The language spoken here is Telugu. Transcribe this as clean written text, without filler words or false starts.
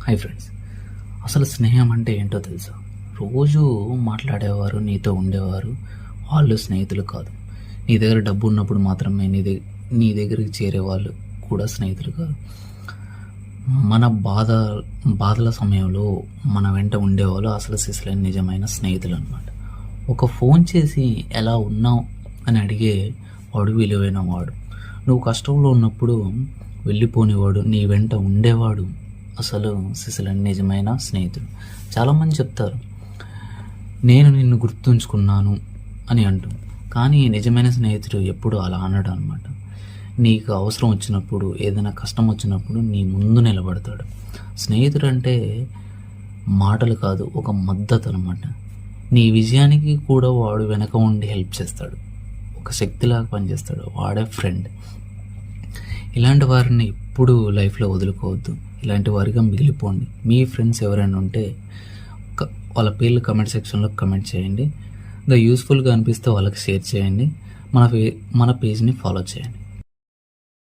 Hi friends. అసలు స్నేహం అంటే ఏంటో తెలుసా? రోజు మాట్లాడేవారు, నీతో ఉండేవారు వాళ్ళు స్నేహితులు కాదు. నీ దగ్గర డబ్బు ఉన్నప్పుడు మాత్రమే నీ దగ్గరికి చేరేవాళ్ళు కూడా స్నేహితులు కాదు. మన బాధల సమయంలో మన వెంట ఉండేవాళ్ళు అసలు సిసలైన నిజమైన స్నేహితులు అనమాట. ఒక ఫోన్ చేసి ఎలా ఉన్నావు అని అడిగే వాడు విలువైన వాడు. నువ్వు కష్టంలో ఉన్నప్పుడు వెళ్ళిపోనివాడు, నీ వెంట ఉండేవాడు అసలు సిసలైన నిజమైన స్నేహితుడు. చాలామంది చెప్తారు, నేను నిన్ను గుర్తుంచుకున్నాను అని అంటూ. కానీ నిజమైన స్నేహితుడు ఎప్పుడు అలా అనడు అనమాట. నీకు అవసరం వచ్చినప్పుడు, ఏదైనా కష్టం వచ్చినప్పుడు నీ ముందు నిలబడతాడు. స్నేహితుడు అంటే మాటలు కాదు, ఒక మద్దతు అనమాట. నీ విజయానికి కూడా వాడు వెనక ఉండి హెల్ప్ చేస్తాడు, ఒక శక్తిలాగా పనిచేస్తాడు. వాడే ఫ్రెండ్. ఇలాంటి వారిని ఎప్పుడు లైఫ్లో వదులుకోవద్దు. ఇలాంటి వారిగా మిగిలిపోండి. మీ ఫ్రెండ్స్ ఎవరైనా ఉంటే వాళ్ళ పేర్లు కమెంట్ సెక్షన్లో కమెంట్ చేయండి. ఇంకా యూస్ఫుల్గా అనిపిస్తే వాళ్ళకి షేర్ చేయండి. మన పేజ్ని ఫాలో చేయండి.